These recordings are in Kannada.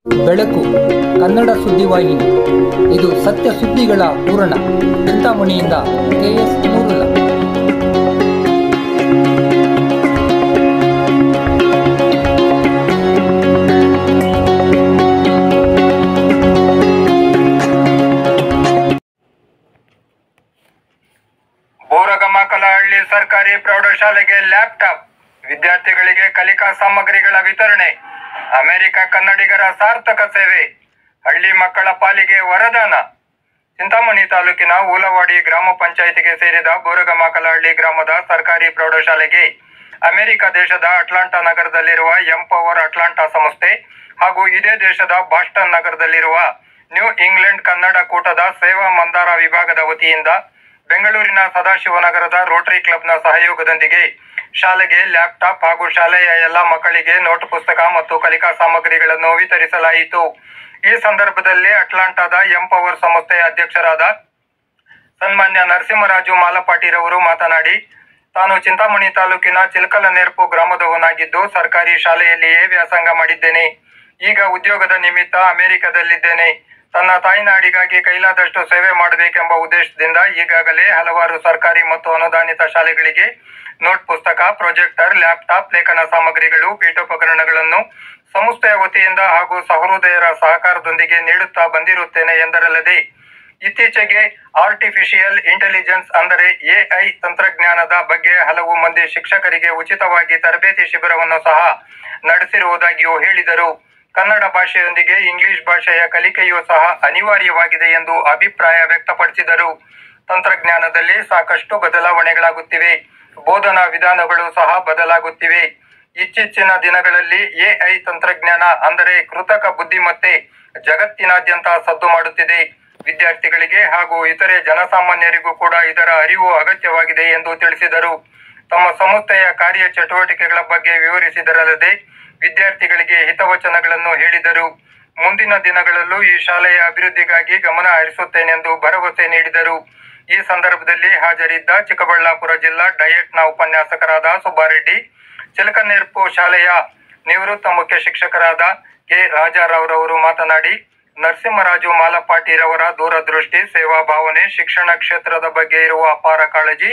ಬೆಳಕು ಕನ್ನಡ ಸುದ್ದಿವಾಹಿನಿ. ಇದು ಸತ್ಯ ಸುದ್ದಿಗಳ ಪೂರಣ. ಚಿಂತಾಮಣಿಯಿಂದ KS ನೂರುಲ್ಲ. ಬೋರಗಮಕಲಹಳ್ಳಿ ಸರ್ಕಾರಿ ಪ್ರೌಢಶಾಲೆಗೆ ಲ್ಯಾಪ್ಟಾಪ್, ವಿದ್ಯಾರ್ಥಿಗಳಿಗೆ ಕಲಿಕಾ ಸಾಮಗ್ರಿಗಳ ವಿತರಣೆ. ಅಮೆರಿಕ ಕನ್ನಡಿಗರ ಸಾರ್ಥಕ ಸೇವೆ, ಹಳ್ಳಿ ಮಕ್ಕಳ ಪಾಲಿಗೆ ವರದಾನ. ಚಿಂತಾಮಣಿ ತಾಲೂಕಿನ ಊಲವಾಡಿ ಗ್ರಾಮ ಪಂಚಾಯಿತಿಗೆ ಸೇರಿದ ಬೋರಗಮಕಲಹಳ್ಳಿ ಗ್ರಾಮದ ಸರ್ಕಾರಿ ಪ್ರೌಢಶಾಲೆಗೆ ಅಮೆರಿಕ ದೇಶದ ಅಟ್ಲಾಂಟಾ ನಗರದಲ್ಲಿರುವ ಎಂಪವರ್ ಅಟ್ಲಾಂಟಾ ಸಂಸ್ಥೆ ಹಾಗೂ ಇದೇ ದೇಶದ ಬಾಸ್ಟನ್ ನಗರದಲ್ಲಿರುವ ನ್ಯೂ ಇಂಗ್ಲೆಂಡ್ ಕನ್ನಡ ಕೂಟದ ಸೇವಾ ಮಂದಾರ ವಿಭಾಗದ ವತಿಯಿಂದ ಬೆಂಗಳೂರಿನ ಸದಾಶಿವನಗರದ ರೋಟರಿ ಕ್ಲಬ್ನ ಸಹಯೋಗದೊಂದಿಗೆ ಶಾಲೆಗೆ ಲ್ಯಾಪ್ಟಾಪ್ ಹಾಗೂ ಶಾಲೆಯ ಎಲ್ಲ ಮಕ್ಕಳಿಗೆ ನೋಟ್ ಪುಸ್ತಕ ಮತ್ತು ಕಲಿಕಾ ಸಾಮಗ್ರಿಗಳನ್ನು ವಿತರಿಸಲಾಯಿತು. ಈ ಸಂದರ್ಭದಲ್ಲಿ ಅಟ್ಲಾಂಟಾದ ಎಂಪವರ್ ಸಂಸ್ಥೆಯ ಅಧ್ಯಕ್ಷರಾದ ಸನ್ಮಾನ್ಯ ನರಸಿಂಹರಾಜು ಮಾಲಪಾಟಿರವರು ಮಾತನಾಡಿ, ತಾನು ಚಿಂತಾಮಣಿ ತಾಲೂಕಿನ ಚಿಲಕಲನೇರ್ಪು ಗ್ರಾಮದವನಾಗಿದ್ದು ಸರ್ಕಾರಿ ಶಾಲೆಯಲ್ಲಿಯೇ ವ್ಯಾಸಂಗ ಮಾಡಿದ್ದೇನೆ. ಈಗ ಉದ್ಯೋಗದ ನಿಮಿತ್ತ ಅಮೆರಿಕದಲ್ಲಿದ್ದೇನೆ. ತನ್ನ ತಾಯ್ನಾಡಿಗಾಗಿ ಕೈಲಾದಷ್ಟು ಸೇವೆ ಮಾಡಬೇಕೆಂಬ ಉದ್ದೇಶದಿಂದ ಈಗಾಗಲೇ ಹಲವಾರು ಸರ್ಕಾರಿ ಮತ್ತು ಅನುದಾನಿತ ಶಾಲೆಗಳಿಗೆ ನೋಟ್ ಪುಸ್ತಕ, ಪ್ರೊಜೆಕ್ಟರ್, ಲ್ಯಾಪ್ಟಾಪ್, ಲೇಖನ ಸಾಮಗ್ರಿಗಳು, ಪೀಠೋಪಕರಣಗಳನ್ನು ಸಂಸ್ಥೆಯ ವತಿಯಿಂದ ಹಾಗೂ ಸಹೃದಯರ ಸಹಕಾರದೊಂದಿಗೆ ನೀಡುತ್ತಾ ಬಂದಿರುತ್ತೇನೆ ಎಂದರಲ್ಲದೆ, ಇತ್ತೀಚೆಗೆ ಆರ್ಟಿಫಿಷಿಯಲ್ ಇಂಟೆಲಿಜೆನ್ಸ್ ಅಂದರೆ AI ತಂತ್ರಜ್ಞಾನದ ಬಗ್ಗೆ ಹಲವು ಮಂದಿ ಶಿಕ್ಷಕರಿಗೆ ಉಚಿತವಾಗಿ ತರಬೇತಿ ಶಿಬಿರವನ್ನು ಸಹ ನಡೆಸಿರುವುದಾಗಿಯೂ ಹೇಳಿದರು. ಕನ್ನಡ ಭಾಷೆಯೊಂದಿಗೆ ಇಂಗ್ಲಿಷ್ ಭಾಷೆಯ ಕಲಿಕೆಯೂ ಸಹ ಅನಿವಾರ್ಯವಾಗಿದೆ ಎಂದು ಅಭಿಪ್ರಾಯ ವ್ಯಕ್ತಪಡಿಸಿದರು. ತಂತ್ರಜ್ಞಾನದಲ್ಲಿ ಸಾಕಷ್ಟು ಬದಲಾವಣೆಗಳಾಗುತ್ತಿವೆ, ಬೋಧನಾ ವಿಧಾನಗಳು ಸಹ ಬದಲಾಗುತ್ತಿವೆ. ಇತ್ತೀಚಿನ ದಿನಗಳಲ್ಲಿ AI ತಂತ್ರಜ್ಞಾನ ಅಂದರೆ ಕೃತಕ ಬುದ್ಧಿಮತ್ತೆ ಜಗತ್ತಿನಾದ್ಯಂತ ಸದ್ದು ಮಾಡುತ್ತಿದೆ. ವಿದ್ಯಾರ್ಥಿಗಳಿಗೆ ಹಾಗೂ ಇತರೆ ಜನಸಾಮಾನ್ಯರಿಗೂ ಕೂಡ ಇದರ ಅರಿವು ಅಗತ್ಯವಾಗಿದೆ ಎಂದು ತಿಳಿಸಿದರು. ತಮ್ಮ ಸಂಸ್ಥೆಯ ಕಾರ್ಯ ಚಟುವಟಿಕೆಗಳ ಬಗ್ಗೆ ವಿವರಿಸಿದರಲ್ಲದೆ ವಿದ್ಯಾರ್ಥಿಗಳಿಗೆ ಹಿತವಚನಗಳನ್ನು ಹೇಳಿದರು. ಮುಂದಿನ ದಿನಗಳಲ್ಲೂ ಈ ಶಾಲೆಯ ಅಭಿವೃದ್ಧಿಗಾಗಿ ಗಮನ ಹರಿಸುತ್ತೇನೆಂದು ಭರವಸೆ ನೀಡಿದರು. ಈ ಸಂದರ್ಭದಲ್ಲಿ ಹಾಜರಿದ್ದ ಚಿಕ್ಕಬಳ್ಳಾಪುರ ಜಿಲ್ಲಾ ಡಯಟ್ನ ಉಪನ್ಯಾಸಕರಾದ ಸುಬ್ಬಾರೆಡ್ಡಿ, ಚಿಲಕನೇರ್ಪು ಶಾಲೆಯ ನಿವೃತ್ತ ಮುಖ್ಯ ಶಿಕ್ಷಕರಾದ K. ರಾಜಾರಾವ್ರವರು ಮಾತನಾಡಿ, ನರಸಿಂಹರಾಜು ಮಾಲಪಾಟಿರವರ ದೂರದೃಷ್ಟಿ, ಸೇವಾ ಭಾವನೆ, ಶಿಕ್ಷಣ ಕ್ಷೇತ್ರದ ಬಗ್ಗೆ ಇರುವ ಅಪಾರ ಕಾಳಜಿ,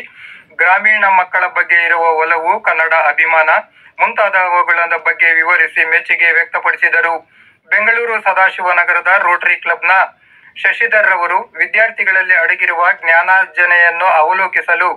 ಗ್ರಾಮೀಣ ಮಕ್ಕಳ ಬಗ್ಗೆ ಇರುವ ಒಲವು, ಕನ್ನಡ ಅಭಿಮಾನ ಮುಂತಾದವುಗಳ ಬಗ್ಗೆ ವಿವರಿಸಿ ಮೆಚ್ಚುಗೆ ವ್ಯಕ್ತಪಡಿಸಿದರು. ಬೆಂಗಳೂರು ಸದಾಶಿವನಗರದ ರೋಟರಿ ಕ್ಲಬ್ನ ಶಶಿಧರ್ ರವರು ವಿದ್ಯಾರ್ಥಿಗಳಲ್ಲಿ ಅಡಗಿರುವ ಜ್ಞಾನಾರ್ಜನೆಯನ್ನು ಅವಲೋಕಿಸಲು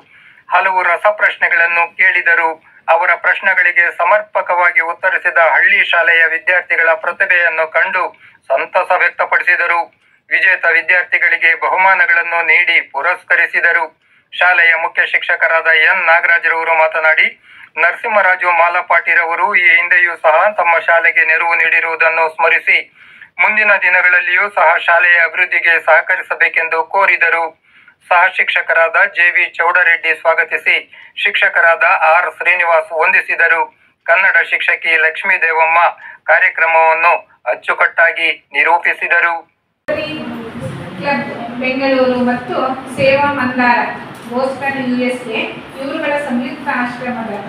ಹಲವು ರಸಪ್ರಶ್ನೆಗಳನ್ನು ಕೇಳಿದರು. ಅವರ ಪ್ರಶ್ನೆಗಳಿಗೆ ಸಮರ್ಪಕವಾಗಿ ಉತ್ತರಿಸಿದ ಹಳ್ಳಿ ಶಾಲೆಯ ವಿದ್ಯಾರ್ಥಿಗಳ ಪ್ರತಿಭೆಯನ್ನು ಕಂಡು ಸಂತಸ ವ್ಯಕ್ತಪಡಿಸಿದರು. ವಿಜೇತ ವಿದ್ಯಾರ್ಥಿಗಳಿಗೆ ಬಹುಮಾನಗಳನ್ನು ನೀಡಿ ಪುರಸ್ಕರಿಸಿದರು. ಶಾಲೆಯ ಮುಖ್ಯ ಶಿಕ್ಷಕರಾದ N. ನಾಗರಾಜರವರು ಮಾತನಾಡಿ, ನರಸಿಂಹರಾಜು ಮಾಲಪಾಟಿರವರು ಈ ಹಿಂದೆಯೂ ಸಹ ತಮ್ಮ ಶಾಲೆಗೆ ನೆರವು ನೀಡಿರುವುದನ್ನು ಸ್ಮರಿಸಿ ಮುಂದಿನ ದಿನಗಳಲ್ಲಿಯೂ ಸಹ ಶಾಲೆಯ ಅಭಿವೃದ್ಧಿಗೆ ಸಹಕರಿಸಬೇಕೆಂದು ಕೋರಿದರು. ಸಹ ಶಿಕ್ಷಕರಾದ JV ಚೌಡರೆಡ್ಡಿ ಸ್ವಾಗತಿಸಿ ಶಿಕ್ಷಕರಾದ R. ಶ್ರೀನಿವಾಸ್ ವಂದಿಸಿದರು. ಕನ್ನಡ ಶಿಕ್ಷಕಿ ಲಕ್ಷ್ಮೀ ದೇವಮ್ಮ ಕಾರ್ಯಕ್ರಮವನ್ನು ಅಚ್ಚುಕಟ್ಟಾಗಿ ನಿರೂಪಿಸಿದರು. ಬೆಂಗಳೂರು ಮತ್ತು ಸೇವಾ ಮಂದಾರ ಬೋಸ್ಟನ್ USA ಇವರುಗಳ ಸಂಯುಕ್ತ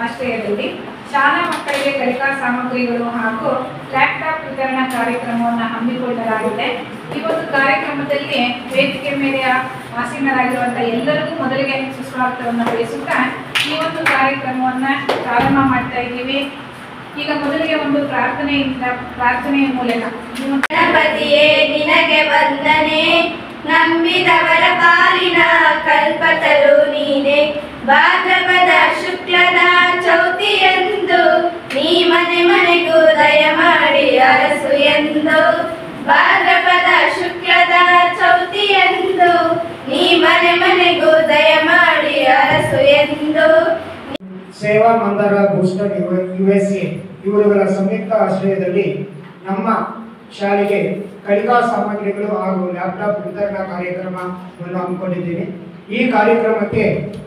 ಆಶ್ರಯದಲ್ಲಿ ಶಾಲಾ ಮಕ್ಕಳಿಗೆ ಕಲಿಕಾ ಸಾಮಗ್ರಿಗಳು ಹಾಗೂ ಲ್ಯಾಪ್ಟಾಪ್ ವಿತರಣಾ ಕಾರ್ಯಕ್ರಮವನ್ನು ಹಮ್ಮಿಕೊಳ್ಳಲಾಗಿದೆ. ಈ ಒಂದು ಕಾರ್ಯಕ್ರಮದಲ್ಲಿ ವೇದಿಕೆ ಮೇಲೆ ಆಸೀನರಾಗಿರುವಂತಹ ಎಲ್ಲರಿಗೂ ಮೊದಲಿಗೆ ಸುಸ್ವಾಗತವನ್ನು ಬಯಸುತ್ತಾ ಈ ಒಂದು ಕಾರ್ಯಕ್ರಮವನ್ನು ಪ್ರಾರಂಭ ಮಾಡ್ತಾ ಇದ್ದೀವಿ. ಈಗ ಮೊದಲಿಗೆ ಒಂದು ಪ್ರಾರ್ಥನೆಯ ಮೂಲಕ ಗಣಪತಿಯೇ ನಿನಗೆ ವಂದನೆ, ನಂಬಿದವರ ಪಾಲಿನ ಕಲ್ಪತರು ನೀನೆ. ಭಾದ್ರಪದ ಶುಕ್ಲದ ಚೌತಿಯಂದು ನೀ ಮನೆ ಮನೆಗೂ ದಯ ಮಾಡಿ ಅರಸು ಎಂದು. ಭಾದ್ರಪದ ಶುಕ್ಲದ ಚೌತಿಯಂದು ನೀ ಮನೆ ಮನೆಗೂ ದಯ ಮಾಡಿ ಅರಸು ಎಂದು. ಸೇವಾ ಮಂದಾರ ಬೋಸ್ಟನ್ USA ಇವರುಗಳ ಸಂಯುಕ್ತ ಆಶ್ರಯದಲ್ಲಿ ನಮ್ಮ ಶಾಲೆಗೆ ಕಲಿಕಾ ಸಾಮಗ್ರಿಗಳು ಹಾಗೂ ಲ್ಯಾಪ್ಟಾಪ್ ವಿತರಣಾ ಕಾರ್ಯಕ್ರಮವನ್ನು ಹಮ್ಮಿಕೊಂಡಿದ್ದೇವೆ. ಈ ಕಾರ್ಯಕ್ರಮಕ್ಕೆ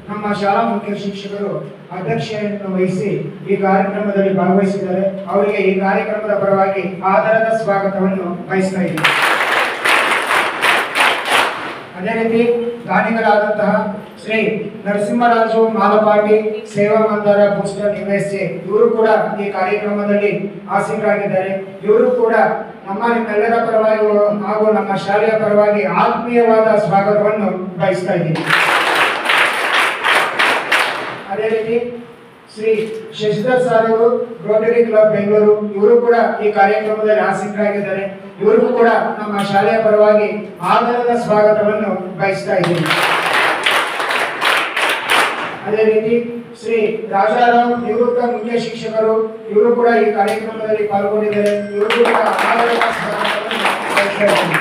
ನಮ್ಮ ಶಾಲಾ ಮುಖ್ಯ ಶಿಕ್ಷಕರು ಅಧ್ಯಕ್ಷತೆಯನ್ನು ವಹಿಸಿ ಈ ಕಾರ್ಯಕ್ರಮದಲ್ಲಿ ಭಾಗವಹಿಸಿದ್ದಾರೆ. ಅವರಿಗೆ ಈ ಕಾರ್ಯಕ್ರಮದ ಪರವಾಗಿ ಆದರದ ಸ್ವಾಗತವನ್ನು ಬಯಸ್ತಾ ಇದ್ದೀವಿ. ಅದೇ ರೀತಿ ದಾನಿಗಳಾದಂತಹ ಶ್ರೀ ನರಸಿಂಹರಾಜು ಮಾಲಪಾಟಿ ಸೇವಾ ಮಂದಾರ ಬೂಸ್ಟರ್ USA ಇವರು ಕೂಡ ಈ ಕಾರ್ಯಕ್ರಮದಲ್ಲಿ ಆಸೀನರಾಗಿದ್ದಾರೆ. ಇವರು ಕೂಡ ನಿಮ್ಮೆಲ್ಲರ ಪರವಾಗಿ ಹಾಗೂ ನಮ್ಮ ಶಾಲೆಯ ಪರವಾಗಿ ಆತ್ಮೀಯವಾದ ಸ್ವಾಗತವನ್ನು ಬಯಸ್ತಾ ಇದ್ದೀನಿ. ಅದೇ ರೀತಿ ಶ್ರೀ ಶಶಿಧರ್ ಸರ್ ಅವರು ರೋಟರಿ ಕ್ಲಬ್ ಬೆಂಗಳೂರು ಇವರು ಕೂಡ ಈ ಕಾರ್ಯಕ್ರಮದಲ್ಲಿ ಆಸೀನರಾಗಿದ್ದಾರೆ. ಇವರಿಗೂ ಕೂಡ ನಮ್ಮ ಶಾಲೆಯ ಪರವಾಗಿ ಆದರದ ಸ್ವಾಗತವನ್ನು ಬಯಸ್ತಾ ಇದ್ದೀನಿ. ಅದೇ ರೀತಿ ಶ್ರೀ ರಾಜಾರಾವ್ ನಿವೃತ್ತ ಮುಖ್ಯ ಶಿಕ್ಷಕರು ಇವರು ಕೂಡ ಈ ಕಾರ್ಯಕ್ರಮದಲ್ಲಿ ಪಾಲ್ಗೊಂಡಿದ್ದಾರೆ. ಇವರು ಕೂಡ ಆದರದ ಸ್ವಾಗತವನ್ನು ಬಯಸ್ತಾ ಇದ್ದೀನಿ.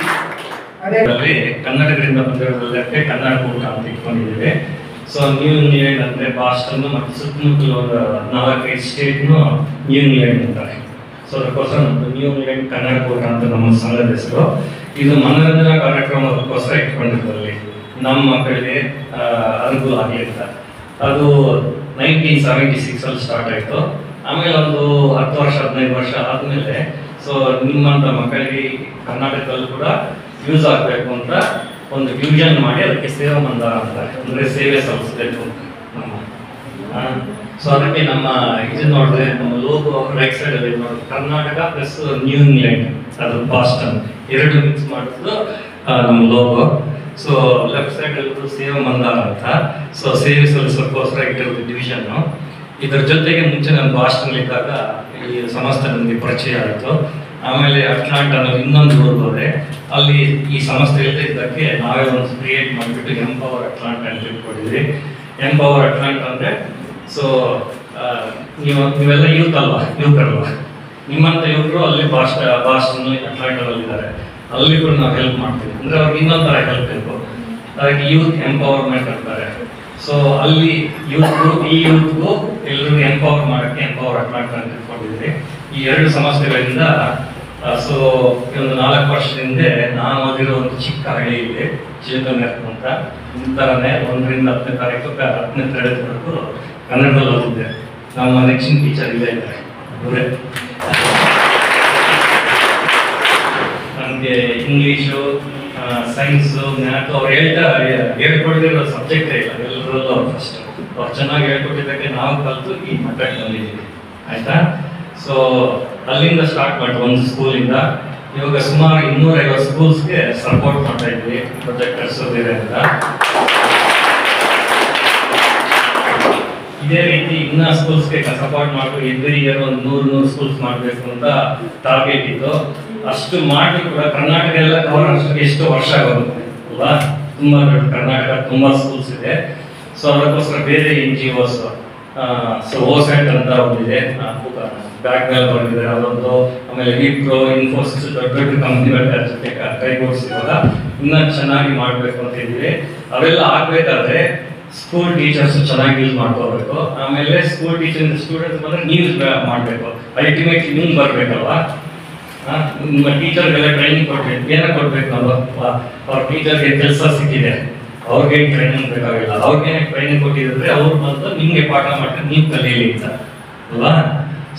ಅದೇ ಕನ್ನಡದಿಂದ ಬಂದಿರೋದಕ್ಕೆ ಕನ್ನಡ ಕೂಟ ಅಂತ ಇಟ್ಕೊಂಡಿದ್ದೇವೆ. ಸೊ ನ್ಯೂ ಇಂಗ್ಲೆಂಡ್ ಅಂದ್ರೆ ಬಾಸ್ಟನ್ ಮತ್ತು ಸುತ್ತಮುತ್ತಲ ಒಂದು 4-5 ಸ್ಟೇಟ್ನು ನ್ಯೂ ಇಂಗ್ಲೆಂಡ್ ಅಂತಾರೆ. ಸೊ ಅದಕ್ಕೋಸ್ಕರ ನಮ್ಮದು ನ್ಯೂ ಇಂಗ್ಲೆಂಡ್ ಕನ್ನಡ ಕೂಟ ಅಂತ ನಮ್ಮ ಸಂಘದ ಹೆಸರು. ಇದು ಮನೋರಂಜನಾ ಕಾರ್ಯಕ್ರಮಕ್ಕೋಸ್ಕರ ಇಟ್ಕೊಂಡಿದ್ರಲ್ಲಿ ನಮ್ಮ ಮಕ್ಕಳಿಗೆ ಅನುಕೂಲ ಆಗಲಿ ಅಂತ. ಅದು 1976 ಅಲ್ಲಿ ಸ್ಟಾರ್ಟ್ ಆಯಿತು. ಆಮೇಲೆ ಒಂದು 10 ವರ್ಷ 15 ವರ್ಷ ಆದಮೇಲೆ ಸೊ ನಿಮ್ಮಂಥ ಮಕ್ಕಳಿಗೆ ಕರ್ನಾಟಕದಲ್ಲೂ ಕೂಡ ಯೂಸ್ ಆಗಬೇಕು ಅಂತ ಒಂದು ಡಿವಿಷನ್ ಮಾಡಿ ಅದಕ್ಕೆ ಸೇವಾ ಮಂದಾರ ಅಂತಾರೆ, ಅಂದರೆ ಸೇವೆ ಸಲ್ಲಿಸಬೇಕು ನಮ್ಮ. ಸೊ ಅದಕ್ಕೆ ನಮ್ಮ ಇದು ನೋಡಿದ್ರೆ ನಮ್ಮ ಲೋಗೋ ರೈಟ್ ಸೈಡ್ ಅಲ್ಲಿ ನೋಡಿ ಕರ್ನಾಟಕ ಪ್ಲಸ್ ನ್ಯೂ ಇಂಗ್ಲೆಂಡ್ ಅದು ಬಾಸ್ಟನ್ ಎರಡು ಮಿಕ್ಸ್ ಮಾಡಿದ್ದು ನಮ್ಮ ಲೋಗೋ. ಸೊ ಲೆಫ್ಟ್ ಸೈಡ್ ಅಲ್ಲಿ ಸೇವಾ ಮಂದಾರ ಅಂತ. ಸೊ ಸೇವೆ ಸಲ್ಲಿಸೋಕ್ಕೋಸ್ಕರ ಇಟ್ಟಿರೋದು ಡಿವಿಷನ್ನು. ಇದರ ಜೊತೆಗೆ ಮುಂಚೆ ನಾನು ಬಾಸ್ಟನ್ ಇದ್ದಾಗ ಈ ಸಂಸ್ಥೆ ನನಗೆ ಪರಿಚಯ ಆಯಿತು. ಆಮೇಲೆ ಅಟ್ಲಾಂಟಾ ಅನ್ನೋ ಇನ್ನೊಂದು ಊರಿಗೆ ಹೋದೆ. ಅಲ್ಲಿ ಈ ಸಂಸ್ಥೆ ಇದ್ದಕ್ಕೆ ನಾವೇ ಒಂದು ಕ್ರಿಯೇಟ್ ಮಾಡಿಬಿಟ್ಟು ಎಂಪವರ್ ಅಟ್ಲಾಂಟಾ ಅಂತ ಇಟ್ಕೊಂಡಿದ್ವಿ. ಎಂಪವರ್ ಅಟ್ಲಾಂಟಾ ಅಂದರೆ ಸೊ ನೀವೆಲ್ಲ ಯುವಕರಲ್ವಾ, ನಿಮ್ಮಂಥ ಯುವಕರು ಅಲ್ಲಿ ಬಾಸ್ಟನ್ ಅಟ್ಲಾಂಟಾದಲ್ಲಿದ್ದಾರೆ. ಅಲ್ಲಿ ಕೂಡ ನಾವು ಹೆಲ್ಪ್ ಮಾಡ್ತೀವಿ. ಅಂದರೆ ಅವ್ರಿಗೆ ಇನ್ನೊಂದು ಥರ ಹೆಲ್ಪ್ ಬೇಕು, ಅದಕ್ಕೆ ಯೂತ್ ಎಂಪವರ್ಮೆಂಟ್ ಅಂತಾರೆ. ಸೊ ಅಲ್ಲಿ ಈ ಯೂತ್ಗೂ ಎಲ್ಲರಿಗೂ ಎಂಪವರ್ ಮಾಡೋಕ್ಕೆ ಎಂಪವರ್ ಅಟ್ಲಾಂಟಾ ಅಂತ ಇಟ್ಕೊಂಡಿದ್ವಿ. ಈ ಎರಡು ಸಂಸ್ಥೆಗಳಿಂದ ಸೊ ಒಂದು 4 ವರ್ಷದಿಂದ ನಾನು ಓದಿರೋ ಒಂದು ಚಿಕ್ಕ ಹಳ್ಳಿ ಇದೆ ಚಿಲ್ಕನೆರ್ ಅಂತ. ಇಂಥರನೇ 1ರಿಂದ 10ನೇ ತಾರೀಕು 10ನೇ ತರಗತಿವರೆಗೂ ಕನ್ನಡದಲ್ಲಿ ಓದಿದ್ದೆ. ನಮ್ಮ ನೆಕ್ಸ್ಟ್ ಟೀಚರ್ ಇಲ್ಲೇ ಇದ್ದಾರೆ ಅವರೇ. ನನಗೆ ಇಂಗ್ಲೀಷು, ಸೈನ್ಸು, ಮ್ಯಾಥ್ ಅವ್ರು ಹೇಳ್ಕೊಟ್ಟಿರೋ ಸಬ್ಜೆಕ್ಟೇ ಇಲ್ಲ. ಎಲ್ಲರಲ್ಲೂ ಅವ್ರು ಫಸ್ಟ್ ಅವ್ರು ಚೆನ್ನಾಗಿ ಹೇಳ್ಕೊಟ್ಟಿದ್ದಕ್ಕೆ ನಾವು ಕಲಿತು ಈ ಮಟ್ಟಕ್ಕೆ ಬಂದಿದ್ದೀವಿ. ಆಯ್ತಾ? ಸೊ ಅಲ್ಲಿಂದ ಸ್ಟಾರ್ಟ್ ಮಾಡಿ ಒಂದು ಸ್ಕೂಲಿಂದ ಇವಾಗ ಸುಮಾರು 250 ಸ್ಕೂಲ್ಸ್ಗೆ ಸಪೋರ್ಟ್ ಮಾಡ್ತಾ ಇದ್ವಿ ಪ್ರೊಜೆಕ್ಟರ್ಸ್ ಬೇರೆ ಅಂತ. ಇದೇ ರೀತಿ ಇನ್ನ ಸ್ಕೂಲ್ಸ್ಗೆ ಸಪೋರ್ಟ್ ಮಾಡ್ಕೊಂಡು ಎವ್ರಿ ಇಯರ್ ಒಂದು 100 ಸ್ಕೂಲ್ಸ್ ಮಾಡಬೇಕು ಅಂತ ಟಾರ್ಗೆಟ್ ಇತ್ತು. ಅಷ್ಟು ಮಾಡಿ ಕೂಡ ಕರ್ನಾಟಕ ಎಲ್ಲ ಕವರ್ ಅಷ್ಟು ಎಷ್ಟು ವರ್ಷ ಆಗುತ್ತೆ ಅಲ್ವಾ? ತುಂಬಾ ದೊಡ್ಡ ಕರ್ನಾಟಕ, ತುಂಬಾ ಸ್ಕೂಲ್ಸ್ ಇದೆ. ಸೊ ಅದಕ್ಕೋಸ್ಕರ ಬೇರೆ NGOs ಸೊ ಓಸೆಟ್ ಅಂತ ಒಂದಿದೆ, ಬ್ಯಾಕ್ ಮೇಲೆ ಬಂದಿದೆ ಅದೊಂದು. ಆಮೇಲೆ ವಿಪ್ರೋ, ಇನ್ಫೋಸಿಸ್ ದೊಡ್ಡ ದೊಡ್ಡ ಕಂಪ್ನಿಗಳ ಜೊತೆ ಕೈಗೂಡಿಸಿದಾಗ ಇನ್ನೂ ಚೆನ್ನಾಗಿ ಮಾಡಬೇಕು ಅಂತ ಇದ್ದೀವಿ. ಅವೆಲ್ಲ ಆಗಬೇಕಾದ್ರೆ ಸ್ಕೂಲ್ ಟೀಚರ್ಸ್ ಚೆನ್ನಾಗಿ ಯೂಸ್ ಮಾಡ್ಕೋಬೇಕು. ಆಮೇಲೆ ಸ್ಕೂಲ್ ಟೀಚರ್ ಸ್ಟೂಡೆಂಟ್ಸ್ ಬಂದರೆ ನೀವು ಮಾಡಬೇಕು. ಅಲ್ಟಿಮೇಟ್ಲಿ ನಿಮ್ಗೆ ಬರಬೇಕಲ್ವಾ? ನಿಮ್ಮ ಟೀಚರ್ಗೆಲ್ಲ ಟ್ರೈನಿಂಗ್ ಕೊಡ್ಬೇಕು. ಏನೋ ಕೊಡ್ಬೇಕು ನಾವು, ಅವ್ರ ಟೀಚರ್ಗೆ ಕೆಲಸ ಸಿಕ್ಕಿದೆ, ಅವ್ರಿಗೆ ಟ್ರೈನಿಂಗ್ ಬೇಕಾಗಿಲ್ಲ. ಅವ್ರಿಗೆ ಟ್ರೈನಿಂಗ್ ಕೊಟ್ಟಿದ್ರೆ ಅವ್ರು ಬಂದು ನಿಮಗೆ ಪಾಠ ಮಾಡ್ತಾರೆ, ನೀವು ಕಲೀಲಿ ಅಂತ ಅಲ್ವಾ?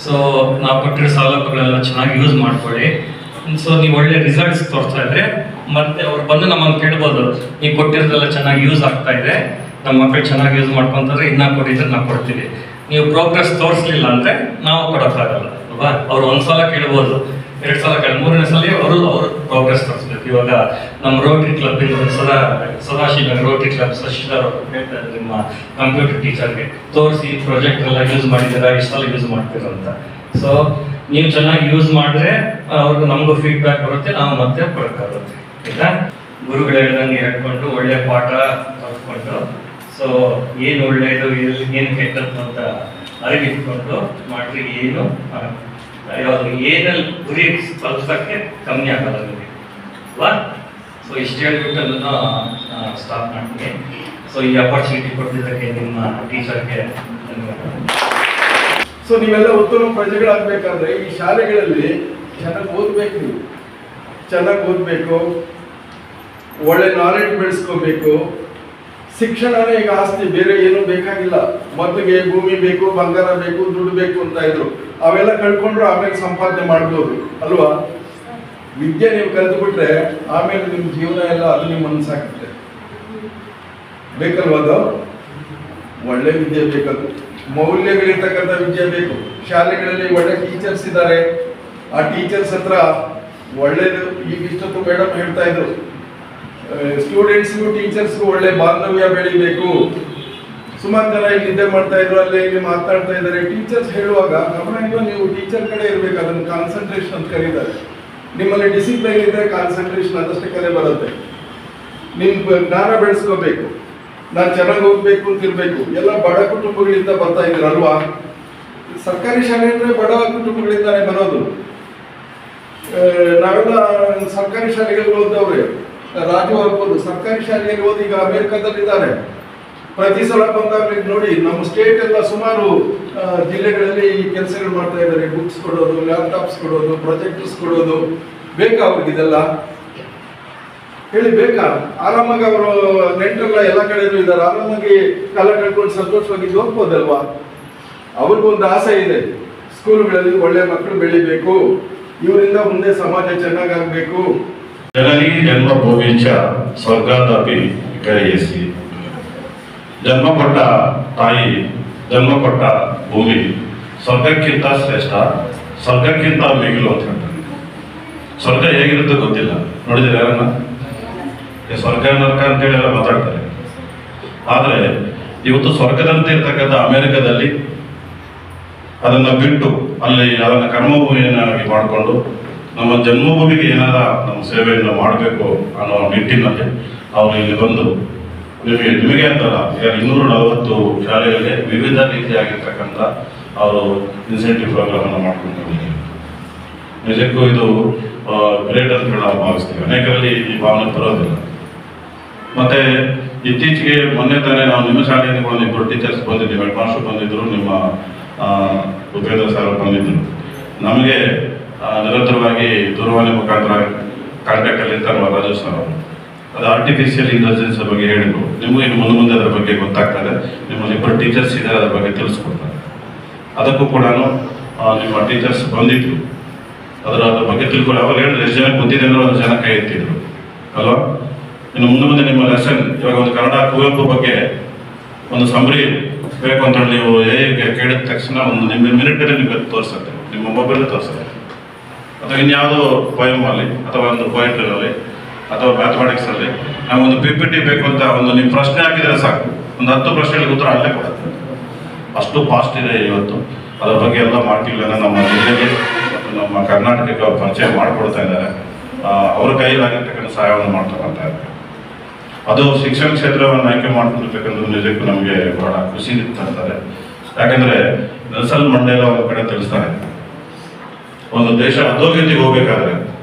ಸೊ ನಾವು ಕೊಟ್ಟಿರೋ ಸೌಲಭ್ಯಗಳೆಲ್ಲ ಚೆನ್ನಾಗಿ ಯೂಸ್ ಮಾಡ್ಕೊಳ್ಳಿ. ಸೊ ನೀವು ಒಳ್ಳೆ ರಿಸಲ್ಟ್ಸ್ ತೋರಿಸ್ತಾ ಇದ್ರೆ ಮತ್ತೆ ಅವ್ರು ಬಂದು ನಮ್ಮನ್ನು ಕೇಳ್ಬೋದು, ನೀವು ಕೊಟ್ಟಿರೋದೆಲ್ಲ ಚೆನ್ನಾಗಿ ಯೂಸ್ ಆಗ್ತಾ ಇದೆ, ನಮ್ಮ ಮಕ್ಕಳು ಚೆನ್ನಾಗಿ ಯೂಸ್ ಮಾಡ್ಕೊಂತಾರೆ, ಇನ್ನೂ ಕೊಟ್ಟಿದ್ರೆ ನಾವು ಕೊಡ್ತೀವಿ. ನೀವು ಪ್ರೋಗ್ರೆಸ್ ತೋರಿಸ್ಲಿಲ್ಲ ಅಂದರೆ ನಾವು ಕೊಡೋಕ್ಕಾಗಲ್ಲ ಅಲ್ವಾ? ಅವ್ರು ಒಂದ್ಸಲ ಕೇಳ್ಬೋದು, 2 ಸಲ ಕೇಳಿ 3ನೇ ಸಲ ಅವರು ಪ್ರೋಗ್ರೆಸ್ ತೋರಿಸ್ಬೇಕು. ಇವಾಗ ನಮ್ಮ Rotary club Sadashiva Rotary club Shashidhar ಅವರು ಹೇಳ್ತಾ ಇದ್ದಾರೆ ನಿಮ್ಮ ಕಂಪ್ಯೂಟರ್ ಟೀಚರ್ಗೆ ತೋರಿಸಿ ಪ್ರಾಜೆಕ್ಟ್ ಎಲ್ಲ ಯೂಸ್ ಮಾಡಿದ್ದೀರಾ, ಇಷ್ಟೆಲ್ಲ ಯೂಸ್ ಮಾಡ್ತೀರಾ ಅಂತ. ಸೊ ನೀವು ಚೆನ್ನಾಗಿ ಯೂಸ್ ಮಾಡಿದ್ರೆ ಅವ್ರಿಗೆ ನಮಗೂ ಫೀಡ್ಬ್ಯಾಕ್ ಬರುತ್ತೆ, ನಾವು ಮತ್ತೆ ಕೊಡೋಕ್ಕಾಗುತ್ತೆ. ಆಯ್ತಾ? ಗುರುಗಳು ಹೇಳ್ದಂಗೆ ಹೇಳ್ಕೊಂಡು ಒಳ್ಳೆ ಪಾಠ ಕಲ್ತ್ಕೊಂಡು ಸೊ ಏನು ಒಳ್ಳೆಯದು ಏನು ಕೆಟ್ಟದ್ದು ಅಂತ ಅರಿವಿಟ್ಕೊಂಡು ಮಾಡ್ರಿ. ಏನು ಯಾವುದು ಏನಲ್ಲಿ ಗುರಿ ತಲುಪಕ್ಕೆ ಕಮ್ಮಿ ಆಗಲ್ಲ ನಿಮಗೆ ಅಲ್ವಾ? ಸೊ ಇಷ್ಟು ಹೇಳ್ಬಿಟ್ಟು ಅದನ್ನು ಸ್ಟಾಪ್ ಮಾಡ್ತೀನಿ. ಸೊ ಈ ಅಪರ್ಚುನಿಟಿ ಕೊಟ್ಟಿದ್ದಕ್ಕೆ ನಿಮ್ಮ ಟೀಚರ್ಗೆ ಧನ್ಯವಾದ. ಸೊ ನೀವೆಲ್ಲ ಉತ್ತಮ ಪ್ರಜೆಗಳಾಗಬೇಕಾದ್ರೆ ಈ ಶಾಲೆಗಳಲ್ಲಿ ಚೆನ್ನಾಗಿ ಓದಬೇಕು. ನೀವು ಚೆನ್ನಾಗಿ ಓದಬೇಕು, ಒಳ್ಳೆ ನಾಲೆಡ್ಜ್ ಬೆಳೆಸ್ಕೋಬೇಕು. ಶಿಕ್ಷಣನೇ ಈಗ ಆಸ್ತಿ, ಬೇರೆ ಏನೂ ಬೇಕಾಗಿಲ್ಲ. ಮೊದಲಿಗೆ ಭೂಮಿ ಬೇಕು, ಬಂಗಾರ ಬೇಕು, ದುಡ್ಡು ಬೇಕು ಅಂತ ಇದ್ರು. ಅವೆಲ್ಲ ಕಳ್ಕೊಂಡ್ರು ಆಮೇಲೆ ಸಂಪಾದನೆ ಮಾಡ್ಬೋದು ಅಲ್ವಾ? ವಿದ್ಯೆ ನೀವು ಕಲ್ತ್ಬಿಟ್ರೆ ಆಮೇಲೆ ನಿಮ್ಮ ಜೀವನ ಎಲ್ಲ ಅದು ನಿಮ್ಮನ್ನು ಸಾಕುತ್ತೆ. ಬೇಕಲ್ವದು? ಒಳ್ಳೆ ವಿದ್ಯೆ ಬೇಕದು, ಮೌಲ್ಯಗಳಿರ್ತಕ್ಕಂಥ ವಿದ್ಯೆ ಬೇಕು. ಶಾಲೆಗಳಲ್ಲಿ ಒಳ್ಳೆ ಟೀಚರ್ಸ್ ಇದ್ದಾರೆ, ಆ ಟೀಚರ್ಸ್ ಹತ್ರ ಒಳ್ಳೇದು. ಈಗ ಇಷ್ಟೊತ್ತು ಮೇಡಮ್ ಹೇಳ್ತಾ ಇದ್ರು, ಸ್ಟೂಡೆಂಟ್ಸ್ಗೂ ಟೀಚರ್ಸ್ಗೂ ಒಳ್ಳೆ ಬಾಂಧವ್ಯ ಬೆಳಿಬೇಕು. ಸುಮಾರು ಜನ ಇಲ್ಲಿ ನಿದ್ದೆ ಮಾಡ್ತಾ ಇದ್ರು, ಅಲ್ಲೇ ಇಲ್ಲಿ ಮಾತಾಡ್ತಾ ಇದ್ದಾರೆ. ಟೀಚರ್ಸ್ ಹೇಳುವಾಗ ಗಮನ ಇರುವ ನೀವು ಟೀಚರ್ ಕಡೆ ಇರಬೇಕು, ಅದನ್ನು ಕಾನ್ಸಂಟ್ರೇಷನ್ ಅಂತ ಕರೀತಾರೆ. ನಿಮ್ಮಲ್ಲಿ ಡಿಸಿಪ್ಲೈನ್ ಇದ್ರೆ ಕಾನ್ಸಂಟ್ರೇಷನ್ ಅದಷ್ಟೇ ಕಲೆ ಬರುತ್ತೆ. ನಿಮ್ಮ ಜ್ಞಾನ ಬೆಳೆಸ್ಕೋಬೇಕು, ನಾನು ಚೆನ್ನಾಗಿ ಓದಬೇಕು ಅಂತ ಇರಬೇಕು. ಎಲ್ಲ ಬಡ ಕುಟುಂಬಗಳಿಂದ ಬರ್ತಾ ಇದ್ರಲ್ವಾ? ಸರ್ಕಾರಿ ಶಾಲೆ ಅಂದರೆ ಬಡ ಕುಟುಂಬಗಳಿಂದಾನೇ ಬರೋದು. ನಾವೆಲ್ಲ ಸರ್ಕಾರಿ ಶಾಲೆಗಳಲ್ಲಿ ಓದವ್ರೆ. ರಾಜು ಆಗ್ಬೋದು ಸರ್ಕಾರಿ ಶಾಲೆಯಲ್ಲಿ ಓದಿ ಈಗ ಅಮೆರಿಕದಲ್ಲಿದ್ದಾರೆ. ಪ್ರತಿ ಸಲ ಬಂದಾಗ ನೋಡಿ, ನಮ್ಮ ಸ್ಟೇಟ್ ಎಲ್ಲ ಸುಮಾರು ಜಿಲ್ಲೆಗಳಲ್ಲಿ ಈ ಕೆಲಸಗಳು ಮಾಡ್ತಾ ಇದ್ದಾರೆ. ಬುಕ್ಸ್ ಕೊಡೋದು, ಲ್ಯಾಪ್ಟಾಪ್ಸ್ ಕೊಡೋದು, ಪ್ರೊಜೆಕ್ಟರ್ಸ್ ಕೊಡೋದು. ಬೇಕಾ ಅವ್ರಿಗೆ ಇದೆಲ್ಲ? ಹೇಳಿ, ಬೇಕಾ? ಆರಾಮಾಗಿ ಅವರು ನೆಂಟರೆಲ್ಲ ಎಲ್ಲ ಕಡೆನೂ ಇದ್ದಾರೆ, ಆರಾಮಾಗಿ ಕಾಲ ಕಳ್ಕೊಂಡು ಸಂತೋಷವಾಗಿ ಹೋಗ್ಬೋದಲ್ವಾ? ಅವ್ರಿಗೊಂದು ಆಸೆ ಇದೆ, ಸ್ಕೂಲ್ಗಳಲ್ಲಿ ಒಳ್ಳೆ ಮಕ್ಕಳು ಬೆಳಿಬೇಕು, ಇವರಿಂದ ಮುಂದೆ ಸಮಾಜ ಚೆನ್ನಾಗಾಗಬೇಕು. ಜನನಿ ಜನ್ಮ ಭೂಮಿಂಚ ಸ್ವರ್ಗಾದಪಿ ಗರಿಯಿಸಿ. ಜನ್ಮ ಕೊಟ್ಟ ತಾಯಿ, ಜನ್ಮ ಕೊಟ್ಟ ಭೂಮಿ ಸ್ವರ್ಗಕ್ಕಿಂತ ಶ್ರೇಷ್ಠ, ಸ್ವರ್ಗಕ್ಕಿಂತ ಮಿಗಿಲು ಅಂತ ಹೇಳ್ತಾರೆ. ಸ್ವರ್ಗ ಹೇಗಿರುತ್ತೆ ಗೊತ್ತಿಲ್ಲ, ನೋಡಿದ್ರೆ ಯಾರನ್ನ ಸ್ವರ್ಗ ನರಕ ಅಂತೇಳಿ ಎಲ್ಲ ಮಾತಾಡ್ತಾರೆ. ಆದರೆ ಇವತ್ತು ಸ್ವರ್ಗದಂತೆ ಇರ್ತಕ್ಕಂಥ ಅಮೆರಿಕದಲ್ಲಿ ಅದನ್ನು ಬಿಟ್ಟು ಅಲ್ಲಿ ಅದನ್ನು ಕರ್ಮಭೂಮಿಯನ್ನಾಗಿ ಮಾಡಿಕೊಂಡು ನಮ್ಮ ಜನ್ಮಭೂಮಿಗೆ ಏನಾದ ನಮ್ಮ ಸೇವೆಯನ್ನು ಮಾಡಬೇಕು ಅನ್ನೋ ನಿಟ್ಟಿನಲ್ಲಿ ಅವರು ಇಲ್ಲಿ ಬಂದು ನಿಮಗೆ ಅಂತಲ್ಲ, ಈಗ 240 ಶಾಲೆಗಳಿಗೆ ವಿವಿಧ ರೀತಿಯಾಗಿರ್ತಕ್ಕಂಥ ಅವರು ಇನ್ಸೆಂಟಿವ್ ಪ್ರೋಗ್ರಾಮನ್ನು ಮಾಡ್ಕೊಂಡು ಬಂದಿದ್ದಾರೆ. ನಿಜಕ್ಕೂ ಇದು ಗ್ರೇಟ್ ಅಂತ ನಾವು ಭಾವಿಸ್ತೀವಿ. ಅನೇಕರಲ್ಲಿ ಈ ಭಾವನೆ ಬರೋದಿಲ್ಲ. ಮತ್ತೆ ಇತ್ತೀಚೆಗೆ ಮೊನ್ನೆ ತಾನೇ ನಾವು ನಿಮ್ಮ ಶಾಲೆಯಿಂದ ಕೂಡ ಇಬ್ಬರು ಟೀಚರ್ಸ್ ಬಂದಿದ್ದೀವಿ, ಹೆಡ್ ಮಾಸ್ಟರ್ ಬಂದಿದ್ದರು, ನಿಮ್ಮ ಉಪೇಂದ್ರ ಸರ್ ಬಂದಿದ್ದರು. ನಮಗೆ ನಿರಂತರವಾಗಿ ದೂರವಾಣಿ ಮುಖಾಂತರ ಕಾಂಟ್ಯಾಕ್ಟಲ್ಲಿ ಇರ್ತಾರಲ್ಲ ರಾಜು ಸರ್ ಅವರು, ಅದು ಆರ್ಟಿಫಿಷಿಯಲ್ ಇಂಟೆಲಿಜೆನ್ಸ್ ಬಗ್ಗೆ ಹೇಳಿದ್ರು. ನಿಮಗೂ ಇನ್ನು ಮುಂದೆ ಅದರ ಬಗ್ಗೆ ಗೊತ್ತಾಗ್ತದೆ. ನಿಮ್ಮಲ್ಲಿ ಇಬ್ಬರು ಟೀಚರ್ಸ್ ಇದ್ದಾರೆ, ಅದರ ಬಗ್ಗೆ ತಿಳಿಸ್ಕೊಡ್ತಾರೆ. ಅದಕ್ಕೂ ಕೂಡ ನಿಮ್ಮ ಟೀಚರ್ಸ್ ಬಂದಿದ್ರು, ಅದರ ಬಗ್ಗೆ ತಿಳ್ಕೊಳ್ಳಿ. ಅವಾಗ ಹೇಳಿದ್ರೆ ಎಷ್ಟು ಜನಕ್ಕೆ ಗೊತ್ತಿದೆ ಅಂದ್ರೆ ಒಂದು ಜನ ಕೈ ಎತ್ತಿದ್ರು ಅಲ್ವಾ? ಇನ್ನು ಮುಂದೆ ನಿಮ್ಮ ಲೆಸನ್, ಇವಾಗ ಒಂದು ಕನ್ನಡ ಕುವೆಂಪು ಬಗ್ಗೆ ಒಂದು ಸಮರಿ ಬೇಕು ಅಂತ ಹೇಳಿ ನೀವು ಕೇಳಿದ ತಕ್ಷಣ ಒಂದು ನಿಮ್ಮ ಮಿನಿಟಲ್ಲಿ ನಿಮಗೆ ತೋರಿಸುತ್ತೆ, ನಿಮ್ಮ ಮೊಬೈಲ್ ತೋರಿಸುತ್ತೆ. ಅಥವಾ ಇನ್ಯಾವುದೋ ಪೋಯಮ್ ಅಲ್ಲಿ ಅಥವಾ ಒಂದು ಪೋಯಟ್ರಿನಲ್ಲಿ ಅಥವಾ ಮ್ಯಾಥಮೆಟಿಕ್ಸಲ್ಲಿ ನಮಗೊಂದು PPT ಬೇಕು ಅಂತ ಒಂದು ನಿಮ್ಮ ಪ್ರಶ್ನೆ ಹಾಕಿದರೆ ಸಾಕು, ಒಂದು 10 ಪ್ರಶ್ನೆಗಳಿಗೆ ಉತ್ತರ ಅಲ್ಲೇ ಕೊಡುತ್ತೆ. ಅಷ್ಟು ಫಾಸ್ಟ್ ಇದೆ ಇವತ್ತು. ಅದರ ಬಗ್ಗೆ ಎಲ್ಲ ಮಾರ್ಕಿಗಳನ್ನು ನಮ್ಮ ಜಿಲ್ಲೆಗೆ ಮತ್ತು ನಮ್ಮ ಕರ್ನಾಟಕಕ್ಕೆ ಪರಿಚಯ ಮಾಡಿಕೊಡ್ತಾ ಇದ್ದಾರೆ. ಅವರ ಕೈಯಲ್ಲಾಗಿರ್ತಕ್ಕಂಥ ಸಹಾಯವನ್ನು ಮಾಡ್ತಾ ಇದ್ದಾರೆ. ಅದು ಶಿಕ್ಷಣ ಕ್ಷೇತ್ರವನ್ನು ಆಯ್ಕೆ ಮಾಡ್ಕೊಂಡಿರ್ತಕ್ಕಂಥ ನಿಜಕ್ಕೂ ನಮಗೆ ಬಹಳ ಖುಷಿ ತರ್ತಾರೆ. ಯಾಕಂದರೆ ನೆಲ್ಸನ್ ಮಂಡೇಲಾ ಒಂದು ಕಡೆ ತಿಳಿಸ್ತಾರೆ, ಒಂದು ದೇಶ ಅಧೋಗತಿಗೆ ಹೋಗ್ಬೇಕಾದ್ರೆ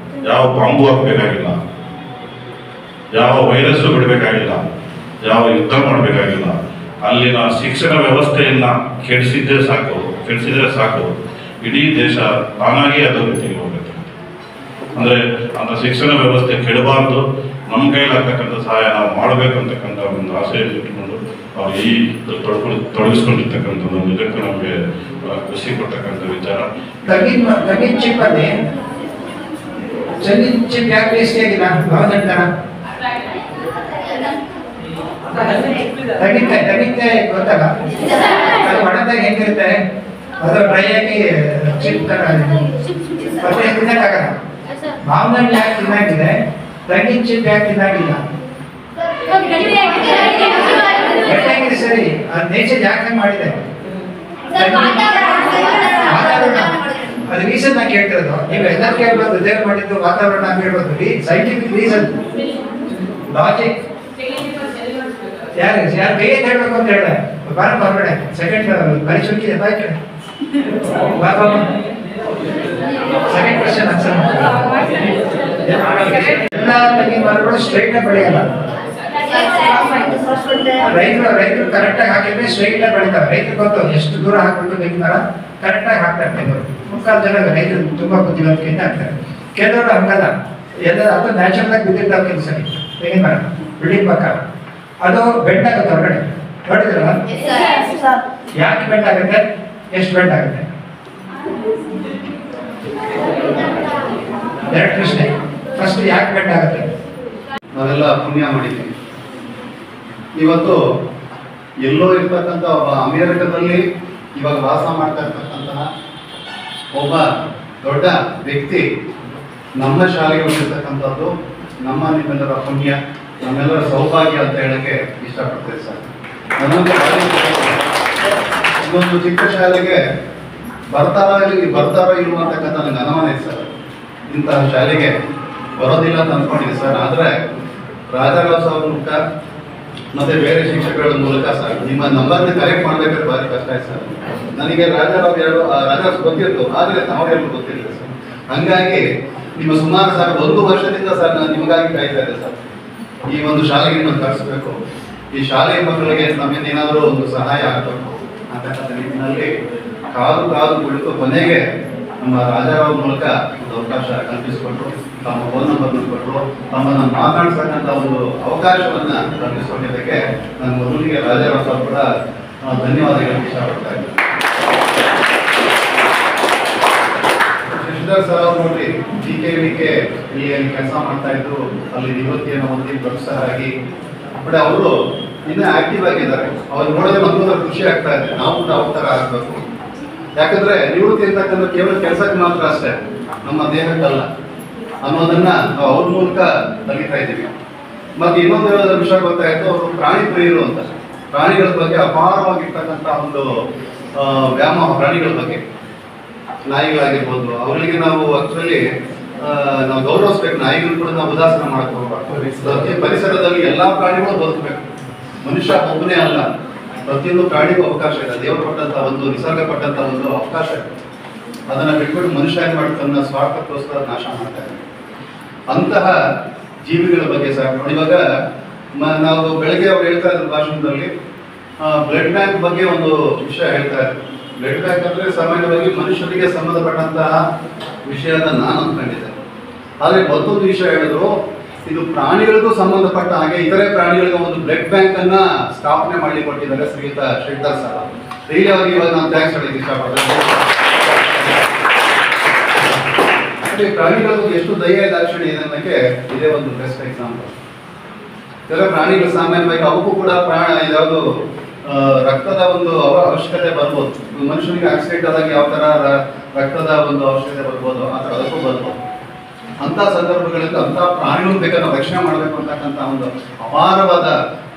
ಯಾವ ಬಾಂಬು ಹಾಕಬೇಕಾಗಿಲ್ಲ, ಯಾವ ವೈರಸ್ಸು ಬಿಡಬೇಕಾಗಿಲ್ಲ, ಯಾವ ಯುದ್ಧ ಮಾಡಬೇಕಾಗಿಲ್ಲ. ಅಲ್ಲಿನ ಶಿಕ್ಷಣ ವ್ಯವಸ್ಥೆಯನ್ನ ಕೆಡಿಸಿದ್ರೆ ಸಾಕು ಇಡೀ ದೇಶ ತಾನಾಗಿ ಅಧೋಗತಿಗೆ ಹೋಗುತ್ತೆ. ಅಂದರೆ ಅಂತ ಶಿಕ್ಷಣ ವ್ಯವಸ್ಥೆ ಕೆಡಬಾರ್ದು, ನಮ್ಮ ಕೈಲಾಗ್ತಕ್ಕಂಥ ಸಹಾಯ ನಾವು ಮಾಡಬೇಕು ಅಂತಕ್ಕಂಥ ಒಂದು ಆಸೆಯನ್ನು ಇಟ್ಟುಕೊಂಡು ಅವ್ರು ಈ ತೊಡಗಿಸ್ಕೊಂಡಿರ್ತಕ್ಕಂಥದ್ದು ನಿಜಕ್ಕೂ ನಮಗೆ ಖುಷಿ ಕೊಡ್ತಕ್ಕಂಥ ವಿಚಾರ. ತಗ್ಗಿನ ಚಿಪ್ಪಲ್ಲಿ ಚೆನ್ನಿನ ಚಿಪ್ ಯಾಕೆ ವೇಸ್ಟ್ ಆಗಿಲ್ಲ? ತಗ್ಗಿನಕಾಯಿ ಗೊತ್ತಲ್ಲ, ಅದು ಒಣದಾಗ ಹೆಂಗಿರುತ್ತೆ, ಅದು ಡ್ರೈ ಆಗಿ ಚಿಪ್ ತರ ಮತ್ತೆ ತಿನ್ನಕ್ಕಾಗಲ್ಲ. ಮಾವಿನ ಹಣ್ಣು ಯಾಕೆ ತಿನ್ನಾಗಿದೆ, ತಗ್ಗಿನ ಚಿಪ್ ಯಾಕೆ ತಿನ್ನಾಗಿಲ್ಲ? ಗಟ್ಟಿಯಾಗಿದೆ ಸರಿ, ಅದು ನೇಚರ್ ಯಾಕೆ ಮಾಡಿದೆ? ವಾತಾವರಣ, ಅದು ರೀಸನ್ ನಾನು ಕೇಳ್ತಿರೋದು. ನೀವು ಎಲ್ಲರೂ ಕೇಳ್ಬೋದು, ದೇವ್ರು ಮಾಡಿದ್ದು ವಾತಾವರಣ ಅಂತ ಹೇಳ್ಬೋದು. ಸೈಂಟಿಫಿಕ್ ರೀಸನ್, ಲಾಜಿಕ್ ಯಾರು ಬೇಗ ಹೇಳ್ಬೇಕು ಅಂತ ಹೇಳ ಬಾರ ಹೊರಗಡೆ ಸೆಕೆಂಡ್ ಪರಿಚುಕ್ಕಿ ಬಾಯ್ಕೆ ಸೆಕೆಂಡ್ ಕ್ವಶನ್ ಆನ್ಸರ್. ಎಲ್ಲ ತೆಂಗಿನ ಮರಗಳು ಸ್ಟ್ರೈಟ್ ಬೆಳೆಯಲ್ಲ. ರೈತರು ಕರೆಕ್ಟಾಗಿ ಹಾಕಿದ್ರೆ ಸ್ಟ್ರೈಟ್ ಬೆಳಿತಾರೆ. ರೈತರು ಗೊತ್ತು ಎಷ್ಟು ದೂರ ಹಾಕ್ಬೇಕು ತೆಂಗಿನ ಮರ, ಕರೆಕ್ಟಾಗಿ ಹಾಕ್ತಾರೆ. ಕೆಲವರು ಮುಕ್ಕಾಲು ಜನ ರೈತರು ತುಂಬಾ ಬುದ್ಧಿವಂತಿಕೆಯಿಂದ ಹಾಕ್ತಾರೆ, ಕೆಲವರು ಹಂಗಲ್ಲ. ಎಲ್ಲ ಅದು ನ್ಯಾಚುರಲ್ ಆಗಿ ಬಿದ್ದಿರ್ತಾವ ಕೆಲಸ. ತೆಂಗಿನ ಮರ ಬಿಲ್ಡಿಂಗ್ ಪಕ್ಕ ಅದು ಬೆಂಡ್ ಆಗುತ್ತೆ ಹೊರಗಡೆ, ನೋಡಿದ್ರಲ್ಲ? ಯಾಕೆ ಬೆಂಡ್ ಆಗುತ್ತೆ, ಎಷ್ಟು ಬೆಂಡ್ ಆಗುತ್ತೆ? ಎರಡು ಪ್ರಶ್ನೆ. ಫಸ್ಟ್ ಯಾಕೆ ಬೆಂಡ್ ಆಗುತ್ತೆ? ನಾವೆಲ್ಲ ಪುಣ್ಯ ಮಾಡಿದ್ದೀವಿ. ಇವತ್ತು ಎಲ್ಲೋ ಇರ್ತಕ್ಕಂಥ ಒಬ್ಬ ಅಮೇರಿಕದಲ್ಲಿ ಇವಾಗ ವಾಸ ಮಾಡ್ತಾ ಇರ್ತಕ್ಕಂತಹ ಒಬ್ಬ ದೊಡ್ಡ ವ್ಯಕ್ತಿ ನಮ್ಮ ಶಾಲೆಗೆ ಬಂದಿರ್ತಕ್ಕಂಥದ್ದು ನಮ್ಮ ನಿಮ್ಮೆಲ್ಲರ ಪುಣ್ಯ, ನಮ್ಮೆಲ್ಲರ ಸೌಭಾಗ್ಯ ಅಂತ ಹೇಳಕ್ಕೆ ಇಷ್ಟಪಡ್ತೇವೆ ಸರ್. ಇನ್ನೊಂದು ಚಿಕ್ಕ ಶಾಲೆಗೆ ಬರ್ತಾರೋ ಇಲ್ವೋ ಅಂತಕ್ಕಂಥ ನನಗೆ ಅನುಮಾನ ಇದೆ ಸರ್. ಇಂತಹ ಶಾಲೆಗೆ ಬರೋದಿಲ್ಲ ಅಂತ ಅಂದ್ಕೊಂಡಿದ್ದೆ ಸರ್. ಆದರೆ ರಾಜಾರಾವ್ ಸಾಹೇಬ್ ಮುಖ ಮತ್ತೆ ಬೇರೆ ಶಿಕ್ಷಕರ ಮೂಲಕ ಸರ್ ನಿಮ್ಮ ನಂಬರ್ನ ಕಲೆಕ್ಟ್ ಮಾಡ್ಬೇಕಾದ್ರೆ ಭಾರಿ ಕಷ್ಟ ಆಯ್ತು ಸರ್. ನನಗೆ ರಾಜಾರಾವ್ ಗೊತ್ತಿತ್ತು, ಆದರೆ ತಾವೆಲ್ಲರೂ ಗೊತ್ತಿಲ್ಲ ಸರ್. ಹಂಗಾಗಿ ನಿಮ್ಮ ಸುಮಾರು ಸರ್ 1 ವರ್ಷದಿಂದ ಸರ್ ನಾನು ನಿಮಗಾಗಿ ಕಾಯ್ತಾ ಇದ್ದೆ ಸರ್. ಈ ಒಂದು ಶಾಲೆಗೆ ನಿಮ್ಮನ್ನು ಕಳಿಸ್ಬೇಕು, ಈ ಶಾಲೆಯ ಮಕ್ಕಳಿಗೆ ನಮ್ಮಿಂದ ಏನಾದರೂ ಒಂದು ಸಹಾಯ ಆಗಬೇಕು ಅಂತಕ್ಕಂಥ ನಿಟ್ಟಿನಲ್ಲಿ ಕಾದು ಕುಳಿತು ಕೊನೆಗೆ ನಮ್ಮ ರಾಜಾರಾವ್ ಮೂಲಕ ಒಂದು ಅವಕಾಶ ಕಲ್ಪಿಸಿಕೊಟ್ರು, ತಮ್ಮ ಫೋನ್ ನಂಬರ್ ಕೊಟ್ಟರು, ತಮ್ಮನ್ನು ಮಾತಾಡ್ತಕ್ಕಂಥ ಒಂದು ಅವಕಾಶವನ್ನ ಕಲ್ಪಿಸಿಕೊಂಡಿದ್ದಕ್ಕೆ ನನ್ನ ಮೊದಲಿಗೆ ರಾಜಾರಾವ್ ಸಾಹೇಬ್ ಕೂಡ ಧನ್ಯವಾದಗಳನ್ನು ಇಷ್ಟಪಡ್ತಾ ಇದ್ದೀನಿ. ಶಶಿಧರ್ ಸರ್ ಅವ್ರು ನೋಡಿ GKVK ಇಲ್ಲಿ ಕೆಲಸ ಮಾಡ್ತಾ ಇದ್ರು, ಅಲ್ಲಿ ನಿವೃತ್ತಿಯನ್ನು ಹೊಂದಿ ಪ್ರೊಫೆಸರ್ ಆಗಿ. ಬಟ್ ಅವರು ಇನ್ನೂ ಆಕ್ಟಿವ್ ಆಗಿದ್ದಾರೆ. ಅವ್ರು ನೋಡಿದ್ರೆ ನಮಗೂ ಖುಷಿ ಆಗ್ತಾ ಇದೆ, ನಾವು ಕೂಡ ಅವ್ರ ಥರ ಆಗಬೇಕು. ಯಾಕಂದ್ರೆ ನಿವೃತ್ತಿ ಅಂತಕ್ಕಂಥ ಕೇವಲ ಕೆಲಸಕ್ಕೆ ಮಾತ್ರ ಅಷ್ಟೇ, ನಮ್ಮ ದೇಹಕ್ಕಲ್ಲ ಅನ್ನೋದನ್ನ ನಾವು ಅವ್ರ ಮೂಲಕ ಕಲಿತಾ ಇದ್ದೀವಿ. ಮತ್ತೆ ಇನ್ನೊಂದು ವಿಷಯ ಗೊತ್ತಾಯ್ತು, ಅವರು ಪ್ರಾಣಿ ಪ್ರಿಯರು ಅಂತ. ಪ್ರಾಣಿಗಳ ಬಗ್ಗೆ ಅಪಾರವಾಗಿರ್ತಕ್ಕಂಥ ಒಂದು ವ್ಯಾಮೋಹ ಪ್ರಾಣಿಗಳ ಬಗ್ಗೆ, ನಾಯಿಗಳಾಗಿರ್ಬೋದು, ಅವರಿಗೆ ನಾವು ಆಕ್ಚುಲಿ ನಾವು ಗೌರವಿಸ್ಬೇಕು. ನಾಯಿಗಳು ಕೂಡ ನಾವು ಉದಾಸೀನ ಮಾಡ್ಕೋಬಾರ್ದು. ಪರಿಸರದಲ್ಲಿ ಎಲ್ಲಾ ಪ್ರಾಣಿಗಳು ಬದುಕಬೇಕು, ಮನುಷ್ಯ ಒಬ್ಬನೇ ಅಲ್ಲ. ಪ್ರತಿಯೊಂದು ಪ್ರಾಣಿಗೂ ಅವಕಾಶ ಇದೆ, ದೇವರು ಕೊಟ್ಟಂತ ಒಂದು ನಿಸರ್ಗ ಕೊಟ್ಟಂತ ಒಂದು ಅವಕಾಶ ಇದೆ. ಅದನ್ನ ಬಿಟ್ಬಿಟ್ಟು ಮನುಷ್ಯ ಏನ್ ಮಾಡ್ತಾನೆ, ಸ್ವಾರ್ಥಕ್ಕೋಸ್ಕರ ನಾಶ ಮಾಡ್ತಾ ಇದ್ದಾನೆ. ಅಂತಹ ಜೀವಿಗಳ ಬಗ್ಗೆ ಸರ್ ನೋಡಿ, ಇವಾಗ ನಾವು ಬೆಳಗ್ಗೆ ಅವ್ರು ಹೇಳ್ತಾ ಇದ್ರು ಭಾಷಣದಲ್ಲಿ ಬ್ಲಡ್ ಬ್ಯಾಂಕ್ ಬಗ್ಗೆ ಒಂದು ವಿಷಯ ಹೇಳ್ತಾ ಇದ್ರು. ಬ್ಲಡ್ ಬ್ಯಾಂಕ್ ಅಂದ್ರೆ ಸಾಮಾನ್ಯವಾಗಿ ಮನುಷ್ಯರಿಗೆ ಸಂಬಂಧಪಟ್ಟಂತಹ ವಿಷಯ ಅಂತ ನಾನು ಅಂದ್ಕೊಂಡಿದ್ದೆ. ಆದ್ರೆ ಮತ್ತೊಂದು ವಿಷಯ ಹೇಳಿದ್ರು, ಇದು ಪ್ರಾಣಿಗಳಿಗೂ ಸಂಬಂಧಪಟ್ಟ ಹಾಗೆ ಇತರೆ ಪ್ರಾಣಿಗಳಿಗೆ ಒಂದು ಬ್ಲಡ್ ಬ್ಯಾಂಕ್ ಅನ್ನ ಸ್ಥಾಪನೆ ಮಾಡಿ ಕೊಟ್ಟಿದ್ದಾರೆ ಶ್ರೀಯುತ ಶ್ರೀಧರ್ ಸರ್. ಡೈಲಿ ಅವರಿಗೆ ಇವಾಗ ನಾನು ಥ್ಯಾಂಕ್ಸ್ ಹೇಳಕ್ಕೆ ಇಷ್ಟಪಡ್ತೇನೆ. ಪ್ರಾಣಿಗಳ ಬಗ್ಗೆ ಎಷ್ಟು ದಯ ದಾಕ್ಷಿಣ್ಯ ಇದೆ ಅನ್ನೋಕ್ಕೆ ಇದೇ ಒಂದು ಬೆಸ್ಟ್ ಎಕ್ಸಾಂಪಲ್. ಕೆಲವು ಪ್ರಾಣಿಗಳು ಸಾಮಾನ್ಯವಾಗಿ ಅವಕ್ಕೂ ಕೂಡ ಯಾವುದು ರಕ್ತದ ಒಂದು ಅವಶ್ಯಕತೆ ಬರ್ಬೋದು. ಮನುಷ್ಯನಿಗೆ ಆಕ್ಸಿಡೆಂಟ್ ಆದಾಗ ಯಾವ ತರ ರಕ್ತದ ಒಂದು ಅವಶ್ಯಕತೆ ಬರ್ಬೋದು, ಆ ಥರ ಅದಕ್ಕೂ ಬರ್ಬೋದು. ಅಂತ ಸಂದರ್ಭಗಳಲ್ಲಿ ಅಂತ ಪ್ರಾಣಿಗಳು ಬೇಕಾದ್ರೆ ರಕ್ಷಣೆ ಮಾಡಬೇಕು ಅಂತಕ್ಕಂಥ ಒಂದು ಅಪಾರವಾದ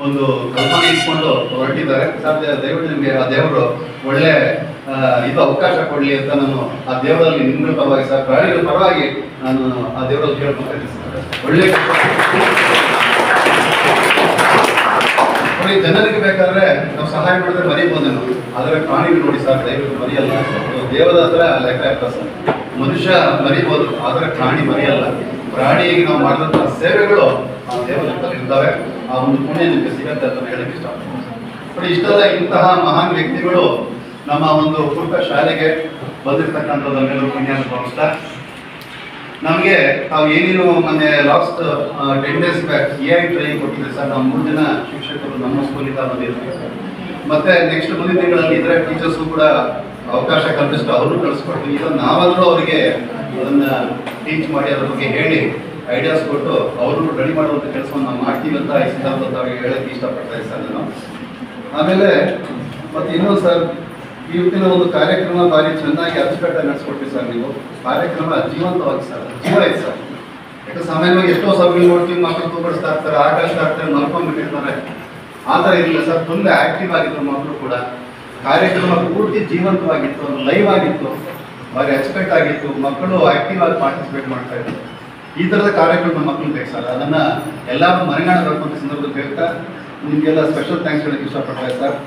ಒಂದು ಕಲ್ಪನೆ ಇಟ್ಕೊಂಡು ಹೊರಟಿದ್ದಾರೆ. ದಯವಿಟ್ಟು ನಿಮಗೆ ಆ ದೇವರು ಒಳ್ಳೆ ಇದು ಅವಕಾಶ ಕೊಡ್ಲಿ ಅಂತ ನಾನು ಆ ದೇವರಲ್ಲಿ ನಿಮ್ಗಳ ಪರವಾಗಿ ಸರ್, ಪ್ರಾಣಿಗಳ ಪರವಾಗಿ ನಾನು ಆ ದೇವರಲ್ಲಿ ಕೇಳ್ಕೊಳ್ತೇನೆ ಸರ್. ಒಳ್ಳೆ ಜನರಿಗೆ ಬೇಕಾದ್ರೆ ನಾವು ಸಹಾಯ ಮಾಡಿದ್ರೆ ಮರಿಬೋದೇನೋ, ಆದರೆ ಪ್ರಾಣಿಗಳು ನೋಡಿ ಸರ್ ದಯವಿಟ್ಟು ಮರಿಯಲ್ಲ. ದೇವರ ಹತ್ರ ಲೆಕ್ಕ ಇರ್ತಾರೆ ಸರ್. ಮನುಷ್ಯ ಮರಿಬೋದು, ಆದರೆ ಪ್ರಾಣಿ ಮರಿಯಲ್ಲ. ಪ್ರಾಣಿಗೆ ನಾವು ಮಾಡಿದಂತಹ ಸೇವೆಗಳು ಆ ದೇವರ ಲೆಕ್ಕದಲ್ಲಿ ಇರ್ತವೆ. ಆ ಒಂದು ಪುಣ್ಯ ನಿಮಗೆ ಸಿಗತ್ತೆ ಅಂತ ಹೇಳಕ್ಕೆ ಇಷ್ಟಪಡ್ತೀನಿ. ಇಷ್ಟೆಲ್ಲ ಇಂತಹ ಮಹಾನ್ ವ್ಯಕ್ತಿಗಳು ನಮ್ಮ ಒಂದು ಪುಟ್ಟ ಶಾಲೆಗೆ ಬಂದಿರತಕ್ಕಂಥದ್ದನ್ನೆಲ್ಲರೂ ಪುಣ್ಯ ಅಂತ ಭಾವಿಸ್ತಾ, ನಮಗೆ ನಾವು ಏನೇನು ಮೊನ್ನೆ last 10 days back AI training ಕೊಟ್ಟಿದ್ದೆ ಸರ್. ನಾವು 3 ಜನ ಶಿಕ್ಷಕರು ನಮ್ಮ ಸ್ಕೂಲಿಂದ ಬಂದಿರ್ತೀವಿ. ಮತ್ತೆ ನೆಕ್ಸ್ಟ್ ಮುಂದಿನ ತಿಂಗಳಲ್ಲಿ ಇದ್ರೆ ಟೀಚರ್ಸ್ಗೂ ಕೂಡ ಅವಕಾಶ ಕಲ್ಪಿಸ್ತು, ಅವರು ಕಳಿಸ್ಕೊಡ್ತೀವಿ. ಇದನ್ನು ನಾವಾದರೂ ಅವರಿಗೆ ಅದನ್ನ ಟೀಚ್ ಮಾಡಿ ಅದ್ರ ಬಗ್ಗೆ ಹೇಳಿ ಐಡಿಯಾಸ್ ಕೊಟ್ಟು ಅವರು ರೆಡಿ ಮಾಡುವಂಥ ಕೆಲಸವನ್ನು ನಾವು ಮಾಡ್ತೀವಿ ಅಂತ ಈ ಸಂದರ್ಭದಲ್ಲಿ ಅವ್ರಿಗೆ ಹೇಳಕ್ಕೆ ಇಷ್ಟಪಡ್ತಾ ಇದ್ದೀನಿ ಸರ್ ನಾನು. ಆಮೇಲೆ ಮತ್ತೆ ಇನ್ನೊಂದು ಸರ್, ಇವತ್ತಿನ ಒಂದು ಕಾರ್ಯಕ್ರಮ ಭಾರಿ ಚೆನ್ನಾಗಿ ಅಚ್ಚುಕಟ್ಟಾಗಿ ನಡೆಸ್ಕೊಡ್ತೀವಿ ಸರ್. ನೀವು ಕಾರ್ಯಕ್ರಮ ಜೀವಂತವಾಗಿ ಸರ್, ಜೀವ ಐತೆ ಸರ್. ಯಾಕಂದ್ರೆ ಸಾಮಾನ್ಯವಾಗಿ ಎಷ್ಟೋ ಸಭೆಗಳು ನೋಡ್ತೀವಿ, ಮಕ್ಕಳು ತೂಕಡಿಸ್ತಾ ಇರ್ತಾರೆ, ಆಕಳಿಸ್ತಾ ಇರ್ತಾರೆ, ಮಲ್ಕೊಂಡ್ಬಿಟ್ಟಿರ್ತಾರೆ. ಆ ಥರ ಇರಲಿಲ್ಲ ಸರ್. ತುಂಬ ಆಕ್ಟಿವ್ ಆಗಿತ್ತು ಮಕ್ಕಳು ಕೂಡ. ಕಾರ್ಯಕ್ರಮ ಪೂರ್ತಿ ಜೀವಂತವಾಗಿತ್ತು, ಒಂದು ಲೈವ್ ಆಗಿತ್ತು, ಭಾರಿ ಅಚ್ಚುಕಟ್ಟಾಗಿತ್ತು. ಮಕ್ಕಳು ಆಕ್ಟಿವ್ ಆಗಿ ಪಾರ್ಟಿಸಿಪೇಟ್ ಮಾಡ್ತಾ ಇದ್ರು. ಈ ಥರದ ಕಾರ್ಯಕ್ರಮ ನಮ್ಮ ಮಕ್ಕಳು ಬೇಕು ಸರ್. ಅದನ್ನು ಎಲ್ಲರೂ ಮನೆಗಾಣ ಕಳ್ಕೊಂಡ ಸಂದರ್ಭದಲ್ಲಿ ಬೇಕಾ ನಿಮಗೆಲ್ಲ ಸ್ಪೆಷಲ್ ಥ್ಯಾಂಕ್ಸ್ ಹೇಳಕ್ಕೆ ಇಷ್ಟಪಡ್ತಾರೆ ಸರ್.